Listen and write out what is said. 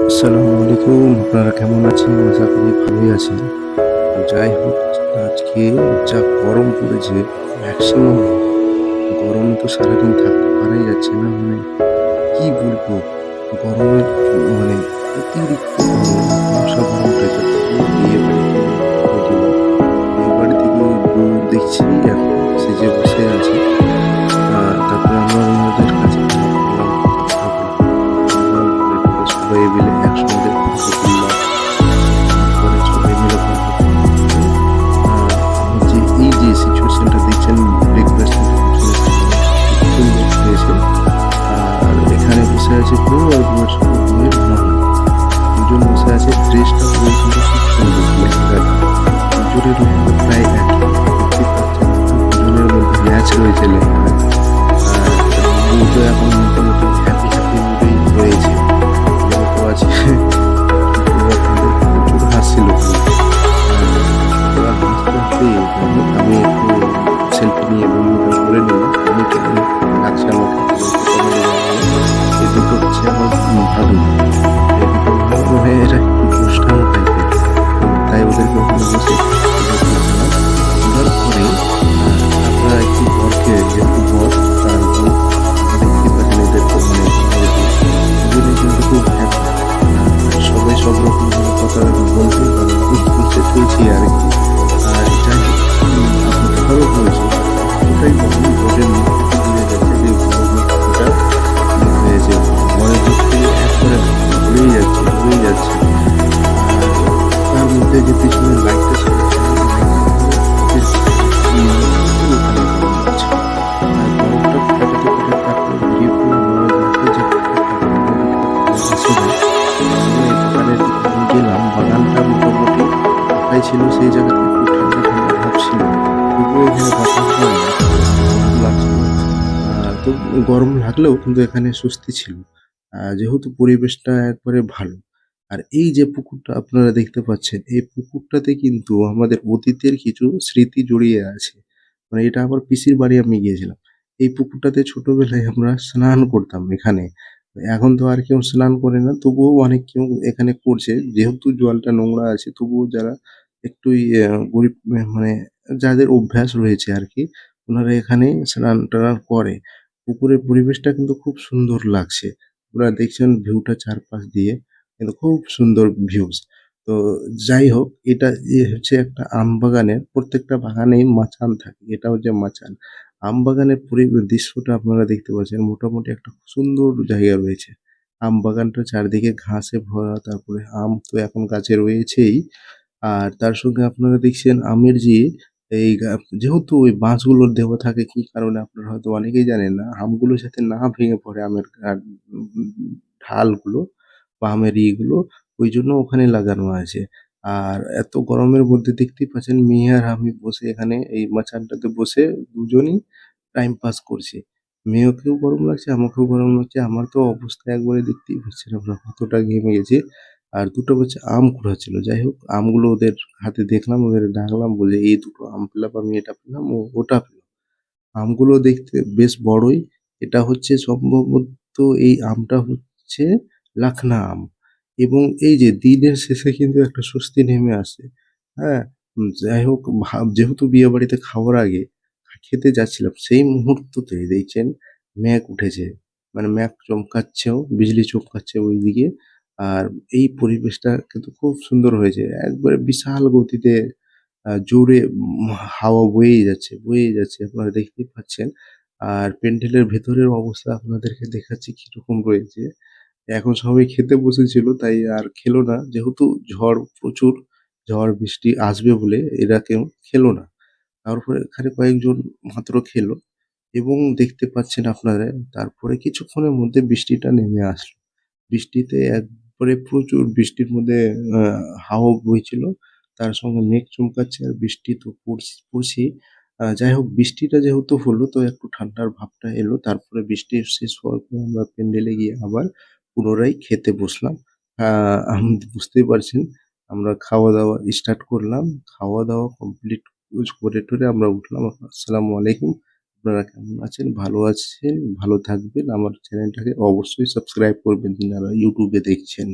আসসালামু আলাইকুম। আপনারা কেমন আছেন? আশা করি ভালোই আছেন। তো যাই হোক, আজকে যা গরম পড়েছে, ম্যাক্সিমাম গরমে তো সারাদিন থাকতে পারাই যাচ্ছে না। কি বলবো? গরমের মানে অতিরিক্ত গরম, মশা গরমটাকে পুরো বিয়েবাড়িতে পাঠিয়ে দিল। বিয়েবাড়ি থেকে বউ দেখছি এখন সেজে বসে আছে। তারপরে আমরা ওনাদের কাছে গেলাম, কথা বললাম, ঘুরে টুরে সবাই মিলে একসঙ্গে ফটো তুললাম। তারপরে সবাই মিলে গল্প করতে করতে যে এই যে সিচুয়েশনটা দেখছেন, ব্রেকফাস্ট খুব সুন্দর হয়েছে। আর এখানে বসে আছে বউ আর বউয়ের সঙ্গে বউয়ের ননদ, দুজন বসে আছে। ড্রেসটা বউয়ের কিন্তু খুব সুন্দর, লেহেঙ্গাটা দুজনের উপরে প্রায় একই, দেখতে পাচ্ছেন দুজনের মধ্যে ম্যাচ রয়েছে লেহেঙ্গা। আর বউ তো এখন মোটামুটি হ্যাপি হ্যাপি মুডেই রয়েছে, যেহেতু আছে প্রচুর হাসছিল বউ। এবার হাসতে হাসতে আমি একটু সেলফি নিয়ে বন্ধুটা করে নিলাম। আমি কেমন লাগছে আমাকে কমেন্টে জানাবেন। এই দুটো হচ্ছে আমার ভাবি, এই দুটো মনে হয় এরা একটু দুষ্টামি টাইপের, তাই ওদেরকে ওখানে বসে ফটো তুলছিলাম। তোলার পরে আপনারা একটু বরকে, যেহেতু বর আর বউ, দেখতে পাচ্ছেন এদেরকে, দুজনে কিন্তু খুব হ্যাপি। সবাই সব রকম কথা বলতে বলতে চলছি আর কি। আর যাই হোক, আপনাকে আবারও বলছি, এতটাই গরম, বরের মুখ থেকে বোঝা যাচ্ছে যে গরমের কতটা হয়েছে। বরের মুখ থেকে একবারে ঘুরেই যাচ্ছে, ঘুরেই যাচ্ছে। আর তার মধ্যে যে পিছনে লাইটটা ছিল, ওখানে গরম লাগছে। আর গরমটা কাটাতে কাটাতে তারপরে বেরিয়ে পড়লাম আমাদের রাতে যে বাগানটা আছে না, ওই বাগানের দিকে আমি গেলাম। বাগানটা মোটামুটি ফাঁকাই ছিল, সেই জায়গাতে একটু ঠান্ডা ঠান্ডা ভাব ছিল। তবুও এখানে বাতাস বয় না, গরম লাগছিল। তো গরম লাগলেও কিন্তু এখানে স্বস্তি ছিল, যেহেতু পরিবেশটা একবারে ভালো। আর এই যে পুকুরটা আপনারা দেখতে পাচ্ছেন, এই পুকুরটাতে কিন্তু আমাদের অতীতের কিছু স্মৃতি জড়িয়ে আছে। মানে এটা আমার পিসির বাড়ি আমি গিয়েছিলাম। এই পুকুরটাতে ছোটবেলায় আমরা স্নান করতাম এখানে। এখন তো আর কেউ স্নান করে না, তবুও অনেক কেউ এখানে করছে। যেহেতু জলটা নোংরা আছে, তবুও যারা একটু গরিব, মানে যাদের অভ্যাস রয়েছে আরকি, ওনারা এখানে স্নান-টান করে। পুকুরের পরিবেশটা কিন্তু খুব সুন্দর লাগছে। আপনারা দেখছেন ভিউটা চারপাশ দিয়ে, কিন্তু খুব সুন্দর ভিউজ। তো যাই হোক, এটা হচ্ছে একটা আম বাগানের, প্রত্যেকটা বাগানেই মাচান থাকে। এটা হচ্ছে মাচান। আম বাগানের দৃশ্যটা আপনারা দেখতে পাচ্ছেন, মোটামুটি একটা সুন্দর জায়গা রয়েছে। আম বাগানটা চারদিকে ঘাসে ভরা, তারপরে আম তো এখন গাছে রয়েছেই। আর তার সঙ্গে আপনারা দেখছেন আমের যে এই যেহেতু ওই বাঁশগুলো দেওয়া থাকে কি কারণে আপনারা হয়তো অনেকেই জানেন না, আমগুলো যাতে না ভেঙে পড়ে, আমের ঢালগুলো বা আমের ইয়েগুলো, ওইজন্য ওখানে লাগানো আছে। আর এত গরমের মধ্যে দেখতেই পাচ্ছেন মেয়ে আর আমি বসে এখানে এই মাচানটাতে বসে দুজনই টাইম পাস করছি। মেয়েকেও গরম লাগছে, আমাকেও গরম লাগছে। আমার তো অবস্থা একবারে দেখতেই পাচ্ছেন আপনারা, কতটা ঘেমে গেছি। আর দুটো বাচ্চা আম কুড়াচ্ছিল। যাই হোক, আমগুলো ওদের হাতে দেখলাম, ওদের ডাকলাম, বলে এই দুটো আম পেলাম, আমি এটা পেলাম, ও ওটা পেল। আমগুলো দেখতে বেশ বড়ই। এটা হচ্ছে সম্ভবত, এই আমটা হচ্ছে লাখনা আম। এবং এই যে দিনের শেষে কিন্তু একটা স্বস্তি নেমে আসে। হ্যাঁ? যাই হোক, যেহেতু বিয়েবাড়িতে খাওয়ার আগে খেতে যাচ্ছিলাম, সেই মুহূর্ততে দেখছেন মেঘ উঠেছে। মানে মেঘ চমকাচ্ছেও, বিজলি চমকাচ্ছে ওইদিকে। আর এই পরিবেশটা কিন্তু খুব সুন্দর হয়েছে। একবারে বিশাল গতিতে জোরে হাওয়া বয়েই যাচ্ছে, বয়েই যাচ্ছে। আপনারা দেখতেই পাচ্ছেন। আর প্যান্ডেলের ভেতরের অবস্থা আপনাদেরকে দেখাচ্ছি কিরকম রয়েছে। এখন সবাই খেতে বসেছিল, তাই আর খেলো না। যেহেতু ঝড় প্রচুর, ঝড় বৃষ্টি আসবে বলে এরা কেউ খেলো না। তারপরে এখানে কয়েকজন মাত্র খেলো, এবং দেখতে পাচ্ছেন আপনারা, তারপরে কিছুক্ষণের মধ্যে বৃষ্টিটা নেমে আসলো। বৃষ্টিতে একবারে প্রচুর বৃষ্টির মধ্যে আ হাওয়া বইছিল। তার সঙ্গে মেঘ চমকাচ্ছে, আর বৃষ্টি তো পড়ছেই। যাই হোক, বৃষ্টিটা যেহেতু হলো, তো একটু ঠান্ডার ভাবটা এলো। তারপরে বৃষ্টি শেষ হওয়ার পর আমরা প্যান্ডেলে গিয়ে আবার পুনরায় খেতে বসলাম। আ বুঝতেই পারছেন, আমরা খাওয়া-দাওয়া স্টার্ট করলাম। খাওয়া-দাওয়া কমপ্লিট করে টরে আমরা উঠলাম। আসসালামু আলাইকুম। আপনারা কেমন আছেন? ভালো আছেন? ভালো থাকবেন। আমার চ্যানেলটাকে অবশ্যই সাবস্ক্রাইব করবেন যারা YouTube এ দেখছেন।